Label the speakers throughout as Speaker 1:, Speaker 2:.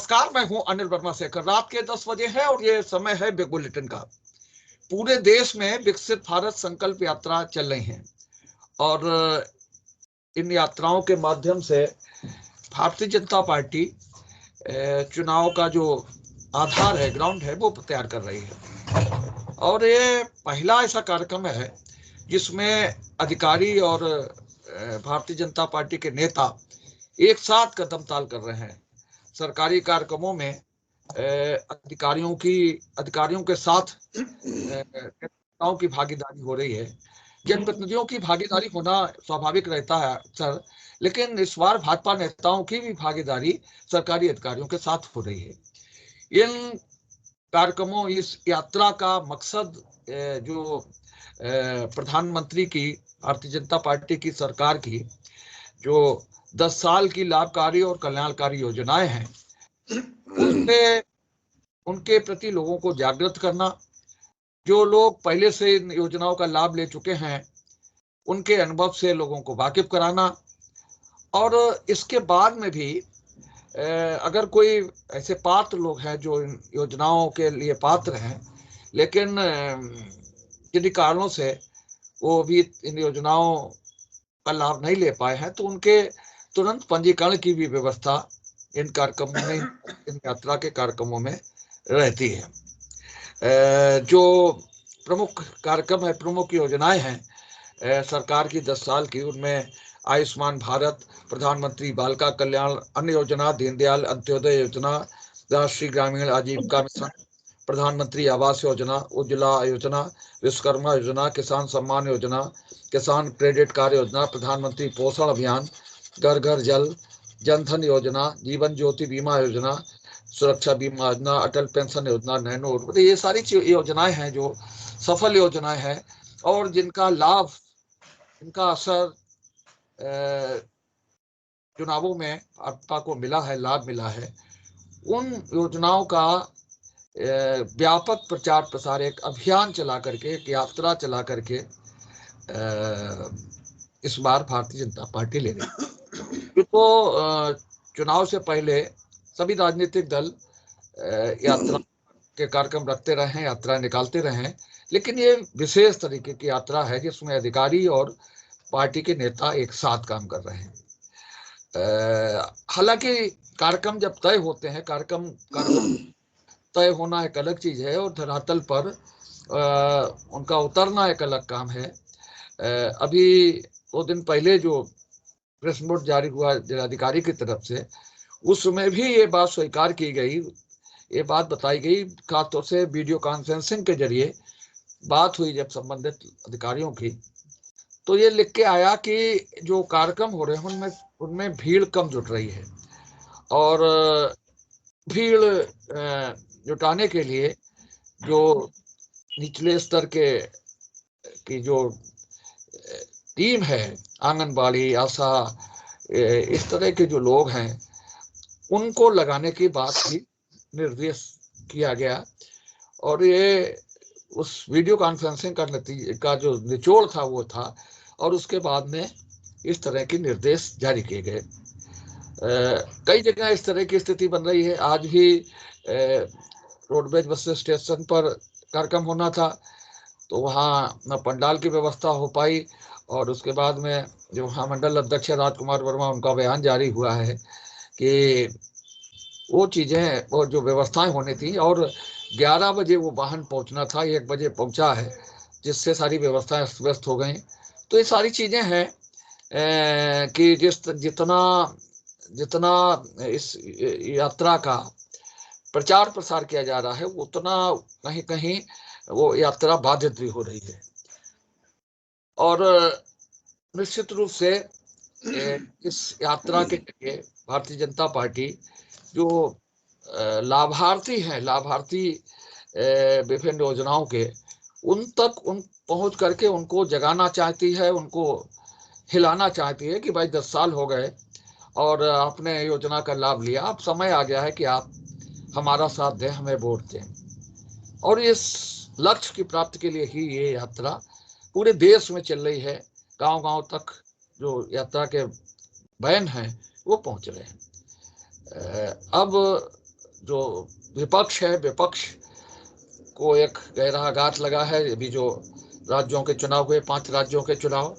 Speaker 1: नमस्कार, मैं हूं अनिल वर्मा शेखर। रात के 10 बजे है और ये समय है बिग बुलेटिन का। पूरे देश में विकसित भारत संकल्प यात्रा चल रही है और इन यात्राओं के माध्यम से भारतीय जनता पार्टी चुनाव का जो आधार है, ग्राउंड है, वो तैयार कर रही है। और ये पहला ऐसा कार्यक्रम है जिसमें अधिकारी और भारतीय जनता पार्टी के नेता एक साथ कदम ताल कर रहे हैं। सरकारी कार्यक्रमों में अधिकारियों के साथ नेताओं की भागीदारी हो रही है। जनप्रतिनिधियों की भागीदारी होना स्वाभाविक रहता है अक्सर, लेकिन इस बार भाजपा नेताओं की भी भागीदारी सरकारी अधिकारियों के साथ हो रही है। इन कार्यक्रमों, इस यात्रा का मकसद जो प्रधानमंत्री की, भारतीय जनता पार्टी की सरकार की जो 10 साल की लाभकारी और कल्याणकारी योजनाएं हैं, उससे उनके प्रति लोगों को जागृत करना, जो लोग पहले से इन योजनाओं का लाभ ले चुके हैं उनके अनुभव से लोगों को वाकिफ कराना, और इसके बाद में भी अगर कोई ऐसे पात्र लोग हैं जो इन योजनाओं के लिए पात्र हैं लेकिन किन्हीं कारणों से वो भी इन योजनाओं का लाभ नहीं ले पाए हैं, तो उनके तुरंत पंजीकरण की भी व्यवस्था इन कार्यक्रमों में, इन यात्रा के कार्यक्रमों में रहती है। जो प्रमुख कार्यक्रम है, प्रमुख योजनाएं हैं सरकार की 10 साल की, उनमें आयुष्मान भारत, प्रधानमंत्री बालिका कल्याण अन्न योजना, दीनदयाल अंत्योदय योजना, राष्ट्रीय ग्रामीण आजीविका मिशन, प्रधानमंत्री आवास योजना, उज्ज्वला योजना, विश्वकर्मा योजना, किसान सम्मान योजना, किसान क्रेडिट कार्ड योजना, प्रधानमंत्री पोषण अभियान, घर घर जल, जनधन योजना, जीवन ज्योति बीमा योजना, सुरक्षा बीमा योजना, अटल पेंशन योजना, नैनो, ये सारी योजनाएं हैं जो सफल योजनाएं हैं और जिनका लाभ, इनका असर चुनावों में भाजपा को मिला है, लाभ मिला है। उन योजनाओं का व्यापक प्रचार प्रसार, एक अभियान चला करके, एक यात्रा चला करके इस बार भारतीय जनता पार्टी ले रही। तो चुनाव से पहले सभी राजनीतिक दल यात्रा के कार्यक्रम रखते रहे, यात्रा निकालते रहे, लेकिन ये विशेष तरीके की यात्रा है जिसमें अधिकारी और पार्टी के नेता एक साथ काम कर रहे हैं। हालांकि कार्यक्रम जब तय होते हैं, कार्यक्रम तय होना एक अलग चीज है और धरातल पर उनका उतरना एक अलग काम है। अभी 2 दिन पहले जो प्रेस नोट जारी हुआ जिलाधिकारी की तरफ से, उसमें भी ये बात स्वीकार की गई, ये बात बताई गई, खासतौर से वीडियो कॉन्फ्रेंसिंग के जरिए बात हुई जब संबंधित अधिकारियों की, तो ये लिख के आया कि जो कार्यक्रम हो रहे हैं उनमें भीड़ कम जुट रही है और भीड़ जुटाने के लिए जो निचले स्तर की जो टीम है, आंगनबाड़ी, आशा, इस तरह के जो लोग हैं, उनको लगाने की बात भी निर्देश किया गया। और ये उस वीडियो कॉन्फ्रेंसिंग का जो निचोड़ था वो था, और उसके बाद में इस तरह के निर्देश जारी किए गए। कई जगह इस तरह की स्थिति बन रही है। आज भी रोडवेज बस स्टेशन पर कार्यक्रम होना था, तो वहाँ न पंडाल की व्यवस्था हो पाई, और उसके बाद में जो वहाँ मंडल अध्यक्ष राजकुमार वर्मा, उनका बयान जारी हुआ है कि वो चीज़ें, वो जो व्यवस्थाएं होनी थी, और 11 बजे वो वाहन पहुंचना था, 1 बजे पहुंचा है, जिससे सारी व्यवस्थाएं अस्त व्यस्त हो गई। तो ये सारी चीज़ें हैं कि जितना इस यात्रा का प्रचार प्रसार किया जा रहा है, उतना कहीं कहीं वो यात्रा बाधित भी हो रही है। और निश्चित रूप से इस यात्रा के जरिए भारतीय जनता पार्टी जो लाभार्थी हैं, विभिन्न योजनाओं के, उन तक पहुंच करके उनको जगाना चाहती है, उनको हिलाना चाहती है कि भाई 10 साल हो गए और आपने योजना का लाभ लिया, अब समय आ गया है कि आप हमारा साथ दें, हमें वोट दें। और इस लक्ष्य की प्राप्ति के लिए ही ये यात्रा पूरे देश में चल रही है। गांव-गांव तक जो यात्रा के बैन हैं वो पहुंच रहे हैं। अब जो विपक्ष है, विपक्ष को एक गहरा आघात लगा है। अभी जो राज्यों के चुनाव हुए, 5 राज्यों के चुनाव,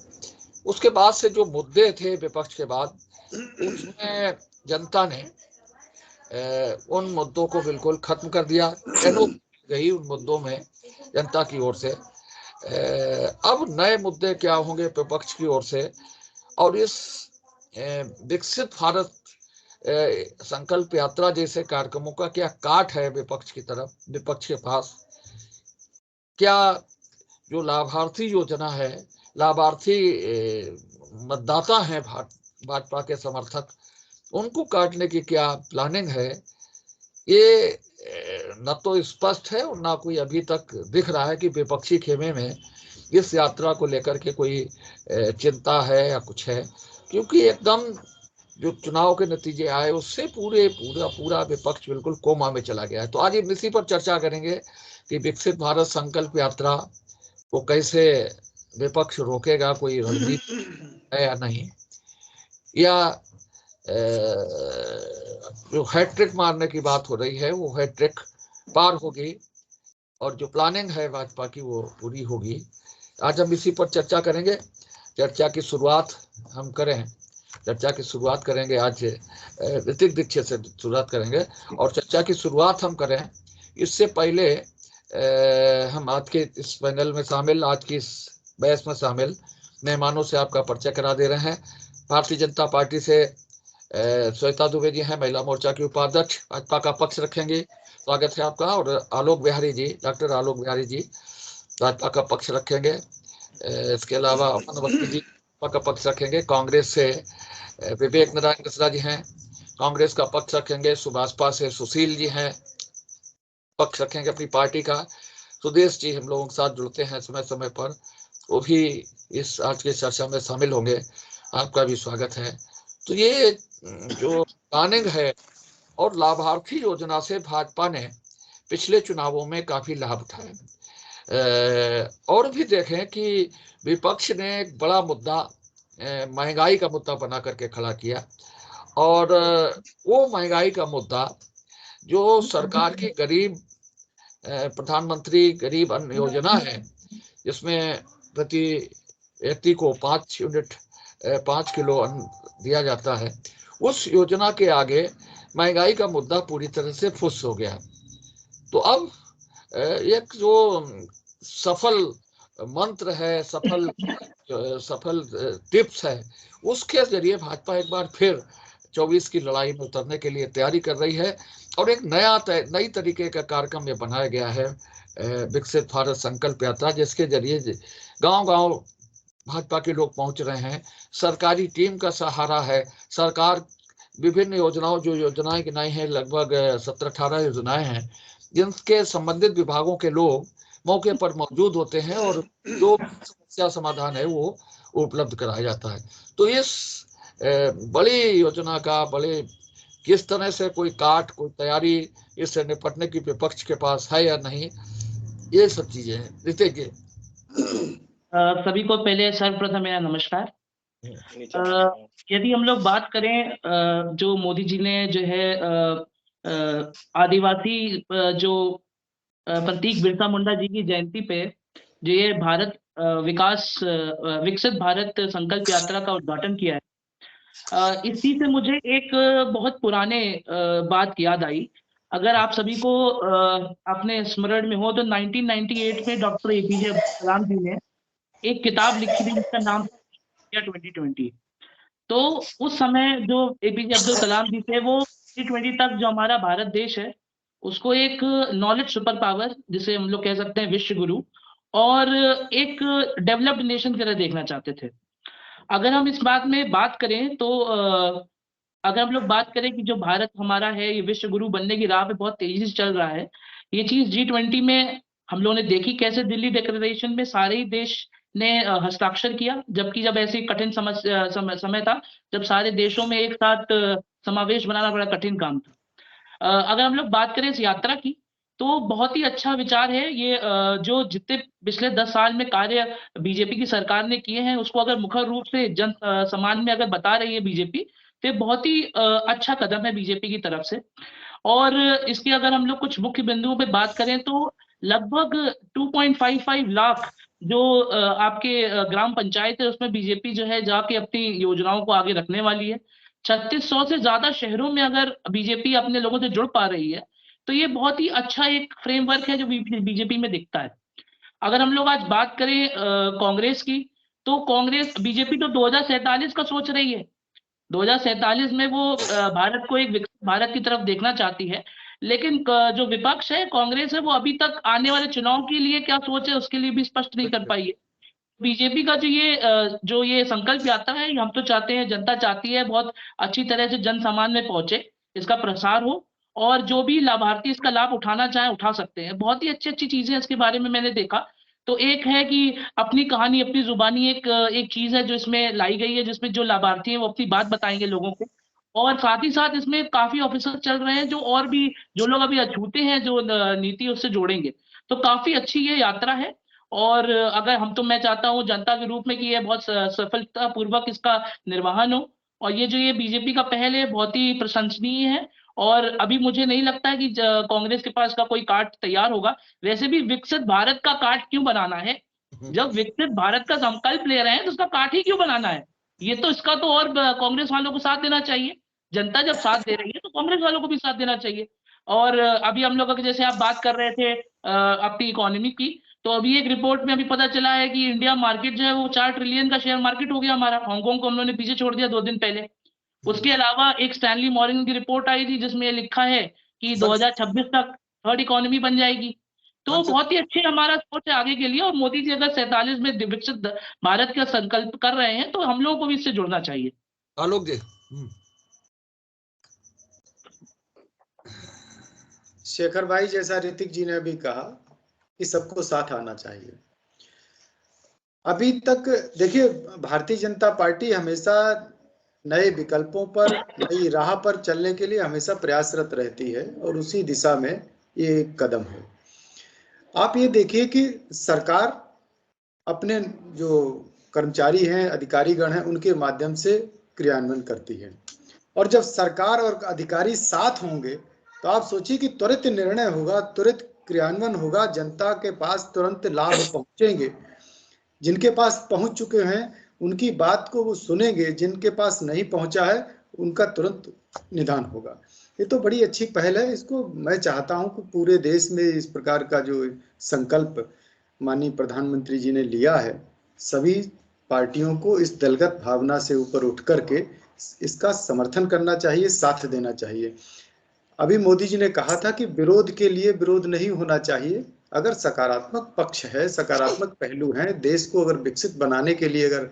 Speaker 1: उसके बाद से जो मुद्दे थे विपक्ष के बाद, उसमें जनता ने उन मुद्दों को बिल्कुल खत्म कर दिया। गई उन मुद्दों में जनता की ओर से। अब नए मुद्दे क्या होंगे विपक्ष की ओर से, और इस विकसित भारत संकल्प यात्रा जैसे कार्यक्रमों का क्या काट है विपक्ष की तरफ, विपक्ष के पास? क्या जो लाभार्थी योजना है, लाभार्थी मतदाता हैं भाजपा के समर्थक, उनको काटने की क्या प्लानिंग है? ये न तो स्पष्ट है और ना कोई अभी तक दिख रहा है कि विपक्षी खेमे में इस यात्रा को लेकर के कोई चिंता है या कुछ है, क्योंकि एकदम जो चुनाव के नतीजे आए उससे पूरा विपक्ष बिल्कुल कोमा में चला गया है। तो आज इसी पर चर्चा करेंगे कि विकसित भारत संकल्प यात्रा को कैसे विपक्ष रोकेगा, कोई रणनीति है या नहीं, या जो हैट्रिक मारने की बात हो रही है वो हैट्रिक पार होगी और जो प्लानिंग है भाजपा की वो पूरी होगी। आज हम इसी पर चर्चा करेंगे। चर्चा की शुरुआत हम करें, चर्चा की शुरुआत करेंगे आज ऋतिक दीक्षित से शुरुआत करेंगे। और चर्चा की शुरुआत हम करें इससे पहले हम आज के इस पैनल में शामिल, आज की इस बहस में शामिल मेहमानों से आपका परिचय करा दे रहे हैं। भारतीय जनता पार्टी से श्वेता दुबे जी हैं, महिला मोर्चा की उपाध्यक्ष, भाजपा का पक्ष रखेंगे, स्वागत है आपका। और आलोक बिहारी जी, डॉक्टर आलोक बिहारी जी भाजपा का पक्ष रखेंगे। इसके अलावा अमन अवस्थी जी का पक्ष रखेंगे। कांग्रेस से विवेक नारायण मिश्रा जी हैं, कांग्रेस का पक्ष रखेंगे। सुभाषपा से सुशील जी हैं, पक्ष रखेंगे अपनी पार्टी का। सुदेश जी हम लोगों के साथ जुड़ते हैं समय समय पर, वो भी इस आज की चर्चा में शामिल होंगे, आपका भी स्वागत है। तो ये जो प्लानिंग है और लाभार्थी योजना से भाजपा ने पिछले चुनावों में काफी लाभ उठाए। और भी देखें कि विपक्ष ने एक बड़ा मुद्दा महंगाई का मुद्दा बना करके खड़ा किया, और वो महंगाई का मुद्दा जो सरकार की गरीब प्रधानमंत्री गरीब अन्न योजना है, जिसमें प्रति व्यक्ति को 5 किलो अन्न दिया जाता है, उस योजना के आगे महंगाई का मुद्दा पूरी तरह से फुस हो गया। तो अब एक जो सफल मंत्र है, सफल टिप्स है, उसके जरिए भाजपा एक बार फिर 24 की लड़ाई में उतरने के लिए तैयारी कर रही है। और एक नई तरीके का कार्यक्रम में बनाया गया है विकसित भारत संकल्प यात्रा, जिसके जरिए गांव-गांव भाजपा के लोग पहुंच रहे हैं। सरकारी टीम का सहारा है। सरकार विभिन्न योजनाएं गिनाई हैं, लगभग 17-18 योजनाएं हैं, जिनके संबंधित विभागों के लोग मौके पर मौजूद होते हैं और जो समस्या समाधान है वो उपलब्ध कराया जाता है। तो इस बड़ी योजना का किस तरह से कोई तैयारी इससे निपटने की विपक्ष के पास है या नहीं, ये सब चीजें हैं। ऋतिक जी,
Speaker 2: सभी को पहले सर्वप्रथम मेरा नमस्कार। यदि हम लोग बात करें जो मोदी जी ने जो है आदिवासी जो प्रतीक बिरसा मुंडा जी की जयंती पे जो ये विकसित भारत संकल्प यात्रा का उद्घाटन किया है, इसी से मुझे एक बहुत पुराने बात याद आई। अगर आप सभी को अपने स्मरण में हो तो 1998 में डॉक्टर एपीजे अब्दुल कलाम जी ने एक किताब लिखी थी जिसका नाम था 2020। तो उस समय जो एपीजे अब्दुल कलाम जी थे वो 2020 तक जो हमारा भारत देश है उसको एक नॉलेज सुपर पावर, जिसे हम लोग कह सकते हैं विश्व गुरु, और एक डेवलप्ड नेशन की तरह देखना चाहते थे। अगर हम इस बात में बात करें तो अगर हम लोग बात करें कि जो भारत हमारा है ये विश्व गुरु बनने की राह पे बहुत तेजी से चल रहा है, ये चीज G20 में हम लोगों ने देखी कैसे दिल्ली डिक्लेरेशन में सारे ही देश ने हस्ताक्षर किया, जबकि जब ऐसी कठिन समय था जब सारे देशों में एक साथ समावेश बनाना बड़ा कठिन काम था। अगर हम लोग बात करें इस यात्रा की तो बहुत ही अच्छा विचार है ये। जो जितने पिछले 10 साल में कार्य बीजेपी की सरकार ने किए हैं उसको अगर मुखर रूप से जन समाज में अगर बता रही है बीजेपी, तो बहुत ही अच्छा कदम है बीजेपी की तरफ से। और इसके अगर हम लोग कुछ मुख्य बिंदुओं पे बात करें तो लगभग 2.55 लाख जो आपके ग्राम पंचायत है उसमें बीजेपी जो है जाके अपनी योजनाओं को आगे रखने वाली है। 3600 से ज्यादा शहरों में अगर बीजेपी अपने लोगों से जुड़ पा रही है तो ये बहुत ही अच्छा एक फ्रेमवर्क है जो बीजेपी में दिखता है। अगर हम लोग आज बात करें कांग्रेस की, तो कांग्रेस बीजेपी तो 2047 का सोच रही है। 2047 में वो भारत को एक विकसित भारत की तरफ देखना चाहती है। लेकिन जो विपक्ष है कांग्रेस है वो अभी तक आने वाले चुनाव के लिए क्या सोच है उसके लिए भी स्पष्ट नहीं कर पाई है। बीजेपी का जो ये संकल्प यात्रा है हम तो चाहते हैं, जनता चाहती है बहुत अच्छी तरह से जन सामान्य में पहुंचे, इसका प्रसार हो और जो भी लाभार्थी इसका लाभ उठाना चाहे उठा सकते हैं। बहुत ही अच्छी अच्छी चीजें इसके बारे में मैंने देखा। तो एक है कि अपनी कहानी अपनी जुबानी एक चीज है जो इसमें लाई गई है, जिसमें जो लाभार्थी हैं वो अपनी बात बताएंगे लोगों को। और साथ ही साथ इसमें काफी ऑफिसर चल रहे हैं जो और भी जो लोग अभी अछूते हैं जो नीति उससे जोड़ेंगे। तो काफी अच्छी ये यात्रा है। और अगर हम तो मैं चाहता हूँ जनता के रूप में कि ये बहुत सफलता पूर्वक इसका निर्वहन हो। और ये जो ये बीजेपी का पहल है बहुत ही प्रशंसनीय है। और अभी मुझे नहीं लगता है कि कांग्रेस के पास का कोई कार्ड तैयार होगा। वैसे भी विकसित भारत का कार्ड क्यों बनाना है? जब विकसित भारत का संकल्प ले रहे हैं तो उसका कार्ड ही क्यों बनाना है? ये तो इसका तो और कांग्रेस वालों को साथ देना चाहिए। जनता जब साथ दे रही है तो कांग्रेस वालों को भी साथ देना चाहिए। और अभी हम लोग जैसे आप बात कर रहे थे अपनी इकोनॉमी की, तो अभी एक रिपोर्ट में अभी पता चला है कि इंडिया मार्केट जो है वो 4 ट्रिलियन का शेयर मार्केट हो गया हमारा। हांगकांग को हम लोगों ने पीछे छोड़ दिया 2 दिन पहले। उसके अलावा एक स्टैनली मॉर्गन की रिपोर्ट आई थी जिसमें ये लिखा है कि 2026 तक थर्ड इकोनॉमी बन जाएगी। तो बहुत ही अच्छे हमारा सोच है आगे के लिए। और मोदी जी अगर 47 में विकसित भारत का संकल्प कर रहे हैं तो हम लोगों को भी इससे जुड़ना चाहिए।
Speaker 1: आलोक जी।
Speaker 3: शेखर भाई, जैसा ऋतिक जी ने भी कहा कि सबको साथ आना चाहिए। अभी तक देखिए, भारतीय जनता पार्टी हमेशा नए विकल्पों पर, नई राह पर चलने के लिए हमेशा प्रयासरत रहती है और उसी दिशा में ये एक कदम है। आप ये देखिए कि सरकार अपने जो कर्मचारी हैं, अधिकारीगण हैं, उनके माध्यम से क्रियान्वयन करती है। और जब सरकार और अधिकारी साथ होंगे तो आप सोचिए कि त्वरित निर्णय होगा, त्वरित क्रियान्वयन होगा, जनता के पास तुरंत लाभ पहुंचेंगे। जिनके पास पहुंच चुके हैं उनकी बात को वो सुनेंगे, जिनके पास नहीं पहुंचा है उनका तुरंत निदान होगा। ये तो बड़ी अच्छी पहल है। इसको मैं चाहता हूं कि पूरे देश में इस प्रकार का जो संकल्प माननीय प्रधानमंत्री जी ने लिया है, सभी पार्टियों को इस दलगत भावना से ऊपर उठ करके इसका समर्थन करना चाहिए, साथ देना चाहिए। अभी मोदी जी ने कहा था कि विरोध के लिए विरोध नहीं होना चाहिए। अगर सकारात्मक पक्ष है, सकारात्मक पहलू हैं, देश को अगर विकसित बनाने के लिए अगर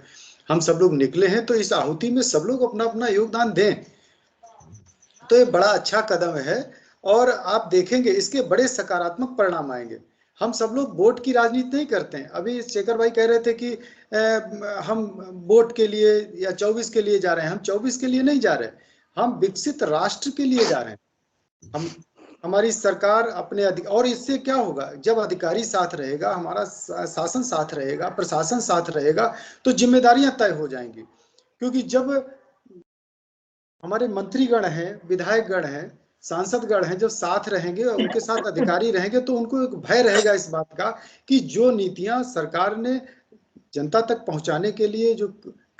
Speaker 3: हम सब लोग निकले हैं तो इस आहुति में सब लोग अपना अपना योगदान दें। तो ये बड़ा अच्छा कदम है और आप देखेंगे इसके बड़े सकारात्मक परिणाम आएंगे। हम सब लोग वोट की राजनीति नहीं करते हैं। अभी शेखर भाई कह रहे थे कि हम वोट के लिए या 24 के लिए जा रहे हैं। हम 24 के लिए नहीं जा रहे, हम विकसित राष्ट्र के लिए जा रहे हैं। हम हमारी सरकार अपने और इससे क्या होगा, जब अधिकारी साथ रहेगा, हमारा शासन साथ रहेगा, प्रशासन साथ रहेगा, तो जिम्मेदारियां तय हो जाएंगी। क्योंकि जब हमारे मंत्रीगण हैं, विधायकगण हैं, सांसदगण हैं, जब साथ रहेंगे और उनके साथ अधिकारी रहेंगे तो उनको एक भय रहेगा इस बात का कि जो नीतियां सरकार ने जनता तक पहुंचाने के लिए, जो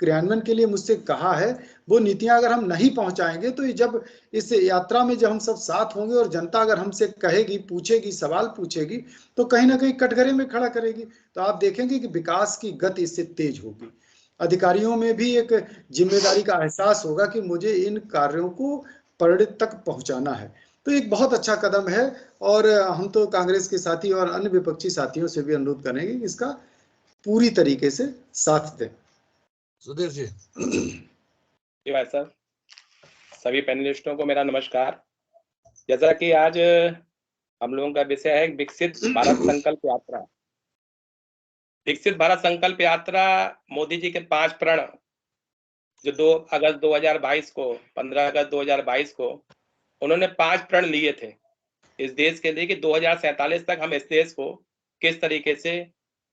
Speaker 3: क्रियान्वयन के लिए मुझसे कहा है, वो नीतियां अगर हम नहीं पहुंचाएंगे तो जब इस यात्रा में जब हम सब साथ होंगे और जनता अगर हमसे कहेगी, पूछेगी, सवाल पूछेगी, तो कहीं ना कहीं कटघरे में खड़ा करेगी। तो आप देखेंगे कि विकास की गति इससे तेज होगी। अधिकारियों में भी एक जिम्मेदारी का एहसास होगा कि मुझे इन कार्यों को परिणत तक पहुंचाना है। तो एक बहुत अच्छा कदम है और हम तो कांग्रेस के साथी और अन्य विपक्षी साथियों से भी अनुरोध करेंगे कि इसका पूरी तरीके से साथ दें।
Speaker 1: सुधीर जी।
Speaker 4: जी भाई साहब, सभी पैनलिस्टों को मेरा नमस्कार। जैसा कि आज हम लोगों का विषय है विकसित भारत संकल्प यात्रा। विकसित भारत संकल्प यात्रा मोदी जी के 5 प्रण जो 2 अगस्त 2022 को 15 अगस्त 2022 को उन्होंने 5 प्रण लिए थे इस देश के लिए कि 2047 तक हम इस देश को किस तरीके से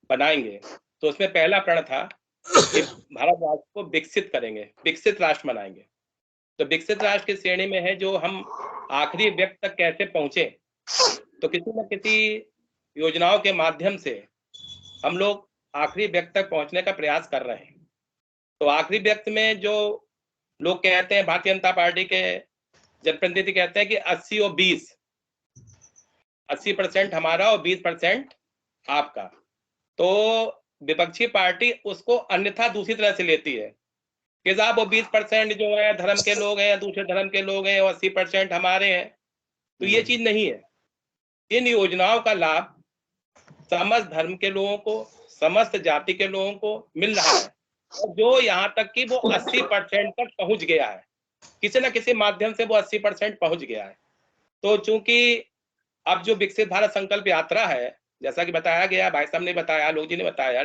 Speaker 4: बनाएंगे। तो उसमें पहला प्रण था कि भारत राष्ट्र को विकसित करेंगे, विकसित राष्ट्र बनाएंगे। तो विकसित राष्ट्र की श्रेणी में है जो हम आखिरी व्यक्ति तक कैसे पहुंचे। तो किसी न किसी योजनाओं के माध्यम से हम लोग आखिरी व्यक्ति तक पहुंचने का प्रयास कर रहे हैं। तो आखिरी व्यक्ति में जो लोग कहते हैं, भारतीय जनता पार्टी के जनप्रतिनिधि कहते हैं कि 80 और 20, 80% हमारा और 20% आपका। तो विपक्षी पार्टी उसको अन्यथा दूसरी तरह से लेती है कि साहब वो 20% जो है धर्म के लोग हैं, दूसरे धर्म के लोग हैं, और 80% हमारे हैं। तो ये चीज नहीं है। इन योजनाओं का लाभ समस्त धर्म के लोगों को, समस्त जाति के लोगों को मिल रहा है, और जो यहाँ तक कि वो 80% तक पहुंच गया है, किसी न किसी माध्यम से वो 80% पहुंच गया है। तो चूंकि अब जो विकसित भारत संकल्प यात्रा है, जैसा कि बताया गया, भाई साहब ने बताया, लोग जी ने बताया,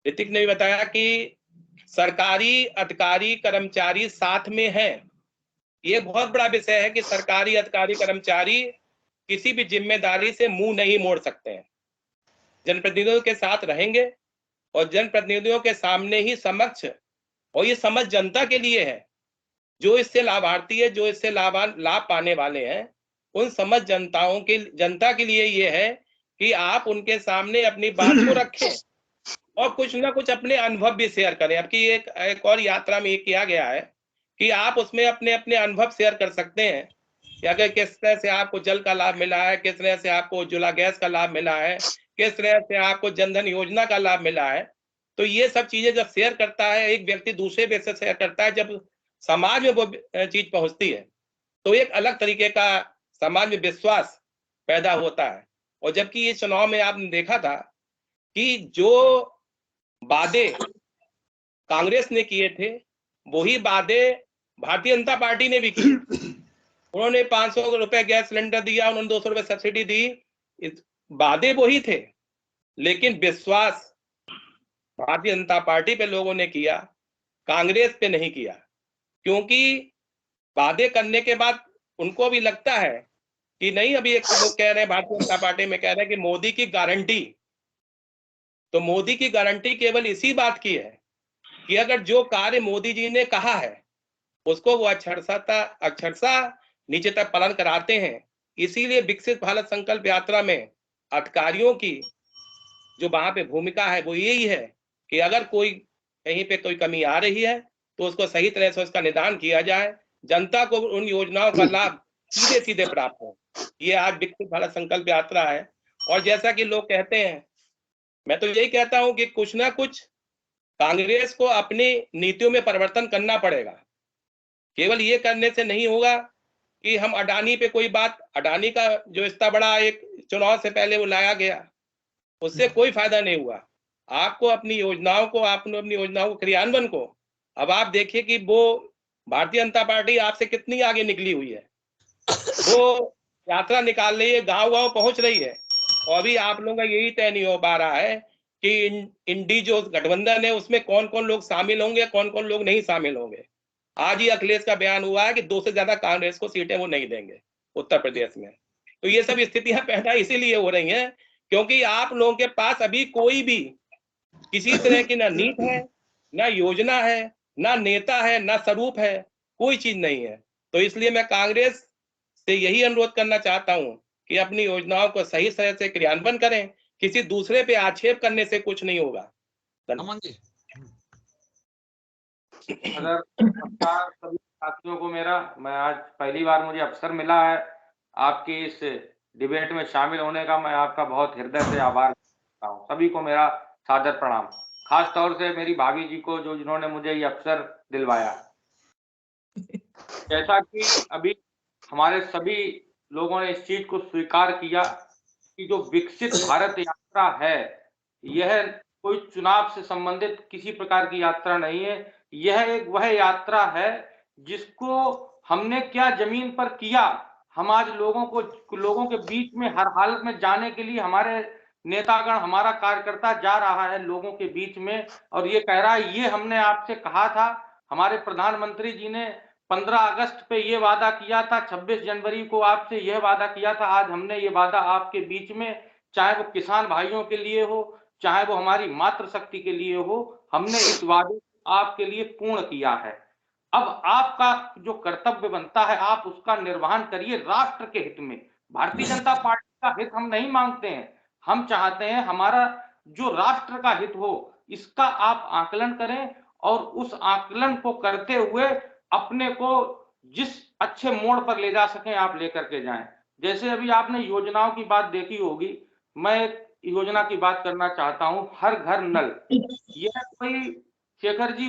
Speaker 4: ऋतिक ने भी बताया कि सरकारी अधिकारी कर्मचारी साथ में हैं। ये बहुत बड़ा विषय है कि सरकारी अधिकारी कर्मचारी किसी भी जिम्मेदारी से मुंह नहीं मोड़ सकते हैं। जनप्रतिनिधियों के साथ रहेंगे और जनप्रतिनिधियों के सामने ही समक्ष, और ये समझ जनता के लिए है, जो इससे लाभार्थी है, जो इससे लाभ पाने वाले हैं, उन समझ जनता के लिए ये है कि आप उनके सामने अपनी बात को रखें और कुछ ना कुछ अपने अनुभव भी शेयर करें। अब की एक और यात्रा में ये किया गया है कि आप उसमें अपने अपने अनुभव शेयर कर सकते हैं कि अगर किस तरह से आपको जल का लाभ मिला है, किस तरह से आपको उज्ज्वला गैस का लाभ मिला है, किस तरह से आपको जनधन योजना का लाभ मिला है। तो ये सब चीजें जब शेयर करता है एक व्यक्ति, दूसरे व्यक्ति से शेयर करता है, जब समाज में वो चीज पहुंचती है तो एक अलग तरीके का समाज में विश्वास पैदा होता है। और जबकि ये चुनाव में आपने देखा था कि जो वादे कांग्रेस ने किए थे वही वादे भारतीय जनता पार्टी ने भी किए। उन्होंने 500 रुपए गैस सिलेंडर दिया, उन्होंने 200 रुपए सब्सिडी दी। वादे वही थे, लेकिन विश्वास भारतीय जनता पार्टी पे लोगों ने किया, कांग्रेस पे नहीं किया। क्योंकि वादे करने के बाद उनको भी लगता है कि नहीं, अभी एक लोग कह रहे हैं भारतीय जनता पार्टी में, कह रहे हैं कि मोदी की गारंटी। तो मोदी की गारंटी केवल इसी बात की है कि अगर जो कार्य मोदी जी ने कहा है उसको वो अक्षरशः नीचे तक पालन कराते हैं। इसीलिए विकसित भारत संकल्प यात्रा में अधिकारियों की जो वहां पे भूमिका है वो यही है कि अगर कोई कहीं पे कोई कमी आ रही है तो उसको सही तरह से उसका निदान किया जाए, जनता को उन योजनाओं का लाभ सीधे सीधे प्राप्त हो। ये आज विकसित भारत संकल्प यात्रा है। और जैसा कि लोग कहते हैं, मैं तो यही कहता हूं कि कुछ ना कुछ कांग्रेस को अपनी नीतियों में परिवर्तन करना पड़ेगा। केवल ये करने से नहीं होगा कि हम अडानी पे कोई बात, अडानी का जो इतना बड़ा एक चुनाव से पहले वो लाया गया, उससे कोई फायदा नहीं हुआ। आपको अपनी योजनाओं को क्रियान्वयन को, अब आप देखिए कि वो भारतीय जनता पार्टी आपसे कितनी आगे निकली हुई है। वो यात्रा निकाल रही है, गांव-गांव पहुंच रही है, और अभी आप लोगों का यही तय नहीं हो पा रहा है कि इंडी जो गठबंधन है उसमें कौन कौन लोग शामिल होंगे, कौन कौन लोग नहीं शामिल होंगे। आज ही अखिलेश का बयान हुआ है कि 2 से ज्यादा कांग्रेस को सीटें वो नहीं देंगे उत्तर प्रदेश में। तो ये सब स्थितियां पैदा इसीलिए हो रही हैं क्योंकि आप लोगों के पास अभी कोई भी किसी तरह की ना नीति है, ना योजना है, ना नेता है, ना स्वरूप है, कोई चीज नहीं है। तो इसलिए मैं कांग्रेस से यही अनुरोध करना चाहता हूं कि अपनी योजनाओं को सही तरह से क्रियान्वयन करें। किसी दूसरे पे आक्षेप करने से कुछ नहीं होगा।
Speaker 1: अमन जी,
Speaker 5: अगर नमस्कार सभी साथियों को मेरा, मैं आज पहली बार मुझे अवसर मिला है आपकी इस डिबेट में शामिल होने का। मैं आपका बहुत हृदय से आभार करता हूँ। सभी को मेरा सादर प्रणाम, खास तौर से मेरी भाभी जी को जिन्होंने मुझे ये अवसर दिलवाया। जैसा कि अभी हमारे सभी लोगों ने इस चीज को स्वीकार किया कि जो विकसित भारत यात्रा है यह कोई चुनाव से संबंधित किसी प्रकार की यात्रा नहीं है। यह एक वह यात्रा है जिसको हमने क्या जमीन पर किया। हम आज लोगों के बीच में हर हालत में जाने के लिए हमारे नेतागण, हमारा कार्यकर्ता जा रहा है लोगों के बीच में और ये कह रहा है ये हमने आपसे कहा था। हमारे प्रधानमंत्री जी ने 15 अगस्त पे ये वादा किया था, 26 जनवरी को आपसे यह वादा किया था। आज हमने ये वादा आपके बीच में, चाहे वो किसान भाइयों के लिए हो, चाहे वो हमारी मातृशक्ति के लिए हो, हमने इस वादे को आपके लिए पूर्ण किया है। अब आपका जो कर्तव्य बनता है आप उसका निर्वहन करिए राष्ट्र के हित में। भारतीय जनता पार्टी का हित हम नहीं मांगते हैं, हम चाहते हैं हमारा जो राष्ट्र का हित हो इसका आप आकलन करें और उस आकलन को करते हुए अपने को जिस अच्छे मोड़ पर ले जा सकें आप लेकर के जाएं। जैसे अभी आपने योजनाओं की बात देखी होगी, मैं एक योजना की बात करना चाहता हूं, हर घर नल। यह कोई शेखर जी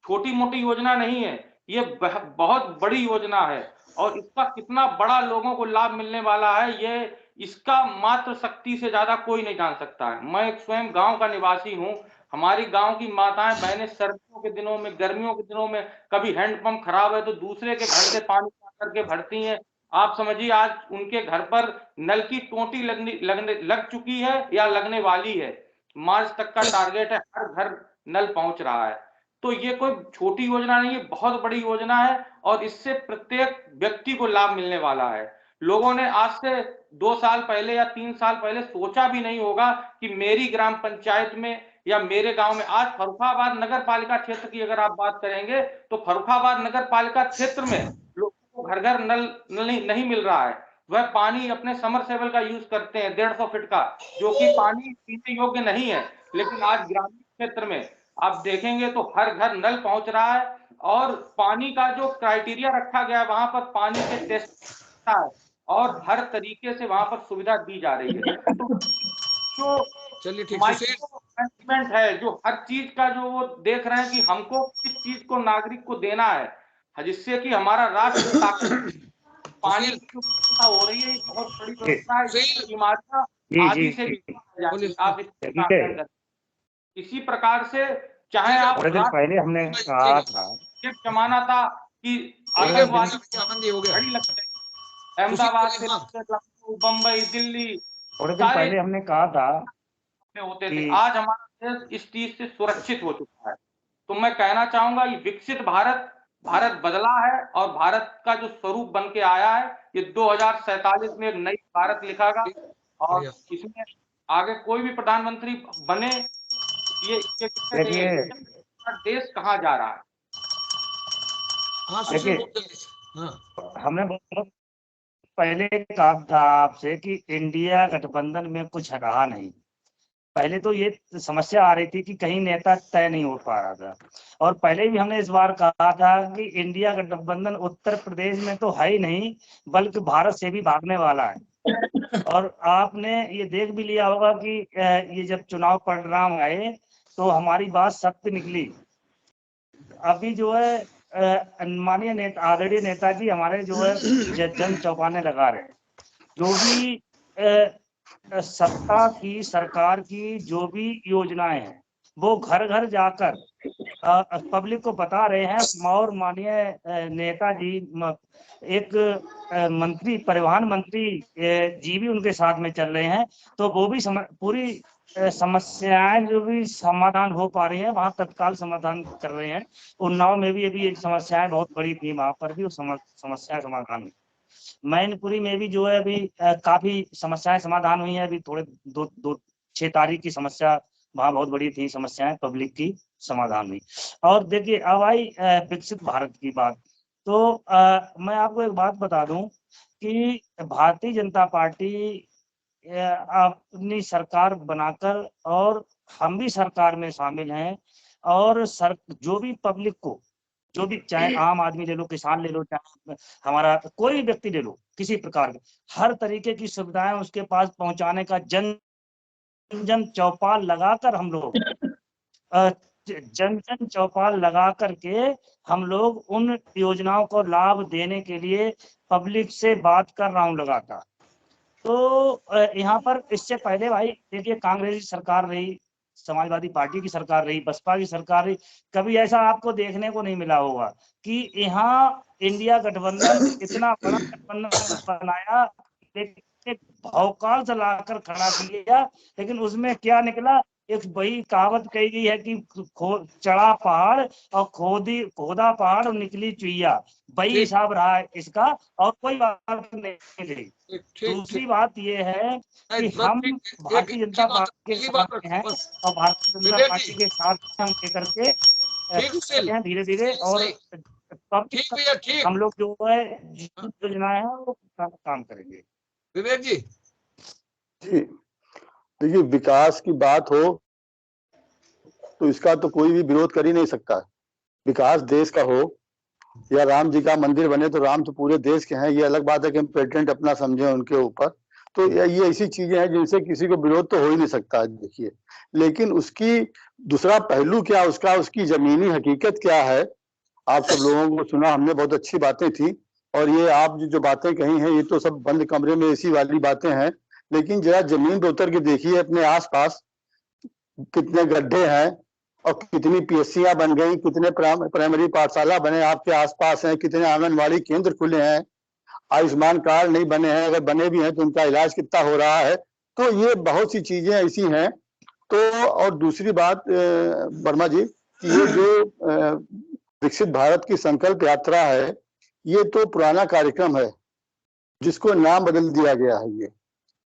Speaker 5: छोटी मोटी योजना नहीं है, ये बहुत बड़ी योजना है और इसका कितना बड़ा लोगों को लाभ मिलने वाला है ये इसका मात्र शक्ति से ज्यादा कोई नहीं जान सकता है। मैं एक स्वयं गांव का निवासी हूं, हमारी गांव की माताएं बहनें सर्दियों के दिनों में गर्मियों के दिनों में कभी हैंडपंप खराब है तो दूसरे के घर से पानी करके भरती हैं। आप समझिए आज उनके घर पर नल की टोटी लग चुकी है या लगने वाली है। मार्च तक का टारगेट है, हर घर नल पहुंच रहा है। तो ये कोई छोटी योजना नहीं है, बहुत बड़ी योजना है और इससे प्रत्येक व्यक्ति को लाभ मिलने वाला है। लोगों ने आज से 2 साल पहले या 3 साल पहले सोचा भी नहीं होगा कि मेरी ग्राम पंचायत में या मेरे गांव में, आज फर्रुखाबाद नगर पालिका क्षेत्र की अगर आप बात करेंगे तो फर्रुखाबाद नगर पालिका क्षेत्र में लोगों को घर घर नल नहीं मिल रहा है। वह पानी अपने समरसेबल का यूज करते हैं 150 फीट का, जो कि पानी पीने योग्य नहीं है। लेकिन आज ग्रामीण क्षेत्र में आप देखेंगे तो हर घर नल पहुंच रहा है और पानी का जो क्राइटेरिया रखा गया है वहां पर पानी के टेस्ट है और हर तरीके से वहां पर सुविधा दी जा रही है। तो जो
Speaker 1: चलिए ठीक
Speaker 5: मैनेजमेंट है, जो हर चीज का जो वो देख रहे हैं कि हमको किस चीज को नागरिक को देना है जिससे कि हमारा राष्ट्र पानी की जो व्यवस्था हो रही है बहुत बड़ी व्यवस्था है, बीमारियां आदि से आप इसी प्रकार से चाहे आप
Speaker 6: पहले हमने कहा था
Speaker 5: एक जमाना था कि आतंकवादी अहमदाबाद से लखनऊ बम्बई दिल्ली
Speaker 6: थोड़े दिन पहले हमने कहा था
Speaker 5: होते थे, आज हमारा देश इस चीज से सुरक्षित हो चुका है। तो मैं कहना चाहूंगा ये विकसित भारत बदला है और भारत का जो स्वरूप बन के आया है ये 2047 में एक नई भारत लिखागा और इसमें आगे कोई भी प्रधानमंत्री बने ये देश कहाँ जा रहा है।
Speaker 6: हमने बहुत पहले कहा था आपसे कि इंडिया गठबंधन में कुछ रहा नहीं। पहले तो ये समस्या आ रही थी कि कहीं नेता तय नहीं हो पा रहा था और पहले भी हमने इस बार कहा था कि इंडिया गठबंधन उत्तर प्रदेश में तो है ही नहीं बल्कि भारत से भी भागने वाला है। और आपने ये देख भी लिया होगा कि ये जब चुनाव परिणाम आए तो हमारी बात सत्य निकली। अभी जो है माननीय नेता आदरणीय नेताजी हमारे जो है जन चौपाने लगा रहे, जो भी सत्ता की सरकार की जो भी योजनाएं हैं वो घर घर जाकर पब्लिक को बता रहे हैं। और माननीय नेताजी एक मंत्री परिवहन मंत्री जी भी उनके साथ में चल रहे हैं, तो वो भी पूरी समस्याएं जो भी समाधान हो पा रही है वहां तत्काल समाधान कर रहे हैं। उन्नाव में भी अभी समस्याएं बहुत बड़ी थी, वहां पर भी समस्या समाधान हुई। मैनपुरी में भी जो है अभी काफी समस्याएं समाधान हुई है। अभी थोड़े 6 तारीख की समस्या वहां बहुत बड़ी थी, समस्याएं पब्लिक की समाधान हुई। और देखिए अब आई विकसित भारत की बात, तो मैं आपको एक बात बता दूं कि भारतीय जनता पार्टी अपनी सरकार बनाकर और हम भी सरकार में शामिल हैं और जो भी पब्लिक को, जो भी चाहे आम आदमी ले लो, किसान ले लो, चाहे हमारा कोई भी व्यक्ति ले लो, किसी प्रकार के हर तरीके की सुविधाएं उसके पास पहुंचाने का जन जन चौपाल लगाकर हम लोग जन चौपाल लगा करके हम लोग उन योजनाओं को लाभ देने के लिए पब्लिक से बात कर रहा हूँ लगातार। तो यहाँ पर इससे पहले भाई देखिए कांग्रेस सरकार रही, समाजवादी पार्टी की सरकार रही, बसपा की सरकार रही, कभी ऐसा आपको देखने को नहीं मिला होगा कि यहाँ इंडिया गठबंधन इतना बड़ा गठबंधन बनाया, एक भौकाल से लाकर खड़ा किया, लेकिन उसमें क्या निकला, एक वही कहावत कही गई है कि चढ़ा पहाड़ और खोदा पहाड़ और निकली चुईया, वही हिसाब रहा है इसका और कोई बात नहीं रही। दूसरी बात ये है कि हम भारतीय जनता पार्टी के साथ हैं और भारतीय जनता पार्टी के साथ हम लेकर के धीरे धीरे और
Speaker 1: ठीक भैया, ठीक।
Speaker 6: हम लोग जो है योजनाएं हैं वो काम करेंगे।
Speaker 1: विवेक जी।
Speaker 7: जी देखिए, विकास की बात हो तो इसका तो कोई भी विरोध कर ही नहीं सकता। विकास देश का हो या राम जी का मंदिर बने तो राम तो पूरे देश के हैं, ये अलग बात है कि हम प्रेसिडेंट अपना समझे उनके ऊपर, तो ये ऐसी चीजें हैं जिनसे किसी को विरोध तो हो ही नहीं सकता। देखिए, लेकिन उसकी दूसरा पहलू क्या, उसकी जमीनी हकीकत क्या है, आप सब लोगों को सुना हमने, बहुत अच्छी बातें थी। और ये आप जो बातें कही हैं ये तो सब बंद कमरे में ऐसी वाली बातें हैं, लेकिन जरा जमीन पे उतर के देखिए अपने आसपास कितने गड्ढे हैं और कितनी पीएससीयां बन गई, कितने प्राइमरी पाठशाला बने आपके आसपास हैं, कितने आंगनवाड़ी केंद्र खुले हैं, आयुष्मान कार्ड नहीं बने हैं, अगर बने भी हैं तो उनका इलाज कितना हो रहा है। तो ये बहुत सी चीजें ऐसी हैं। तो और दूसरी बात वर्मा जी, ये जो विकसित भारत की संकल्प यात्रा है, ये तो पुराना कार्यक्रम है जिसको नाम बदल दिया गया है।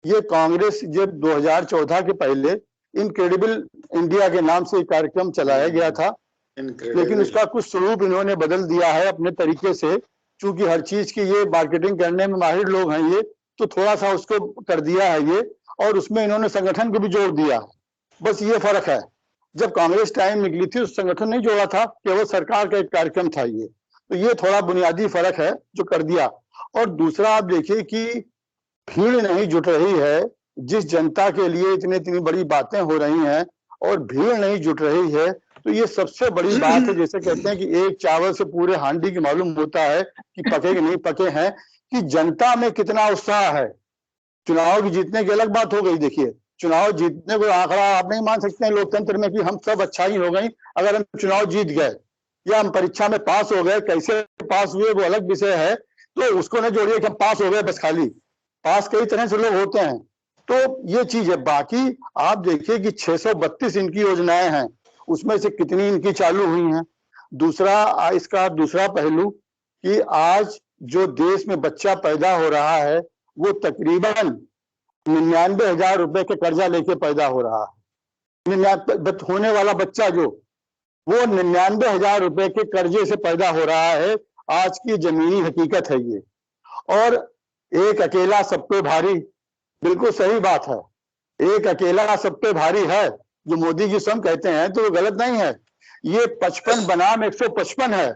Speaker 7: ये कांग्रेस जब 2014 के पहले इनक्रेडिबल इंडिया के नाम से कार्यक्रम चलाया गया था, लेकिन उसका कुछ स्वरूप इन्होंने बदल दिया है अपने तरीके से। चूंकि हर चीज की ये मार्केटिंग करने में माहिर लोग हैं ये, तो थोड़ा सा उसको कर दिया है ये, और उसमें इन्होंने संगठन को भी जोड़ दिया। बस ये फर्क है। जब कांग्रेस टाइम निकली थी उस संगठन नहीं जोड़ा था, केवल सरकार का एक कार्यक्रम था ये। तो ये थोड़ा बुनियादी फर्क है जो कर दिया। और दूसरा आप देखिए कि भीड़ नहीं जुट रही है, जिस जनता के लिए इतनी बड़ी बातें हो रही हैं और भीड़ नहीं जुट रही है, तो ये सबसे बड़ी बात है। जैसे कहते हैं कि एक चावल से पूरे हांडी की मालूम होता है कि पके कि नहीं पके हैं, कि जनता में कितना उत्साह है। चुनाव की जीतने की अलग बात हो गई। देखिए, चुनाव जीतने को आंकड़ा आप नहीं मान सकते हैं लोकतंत्र में कि हम सब अच्छाई हो गई अगर हम चुनाव जीत गए, या हम परीक्षा में पास हो गए। कैसे पास हुए वो अलग विषय है, तो उसको न जोड़िए कि हम पास हो गए बस। खाली पास कई तरह से लोग होते हैं। तो ये चीज है। बाकी आप देखिए कि 632 इनकी योजनाएं हैं, उसमें से कितनी इनकी चालू हुई हैं। दूसरा, इसका दूसरा पहलू कि आज जो देश में बच्चा पैदा हो रहा है वो तकरीबन 99,000 रुपए के कर्जा लेके पैदा हो रहा है। होने वाला बच्चा जो वो 99,000 रुपए के कर्जे से पैदा हो रहा है। आज की जमीनी हकीकत है ये। और एक अकेला सब पे भारी, बिल्कुल सही बात है, एक अकेला सब पे भारी है जो मोदी जी स्वयं कहते हैं, तो वो गलत नहीं है। ये 55 बनाम 155 है,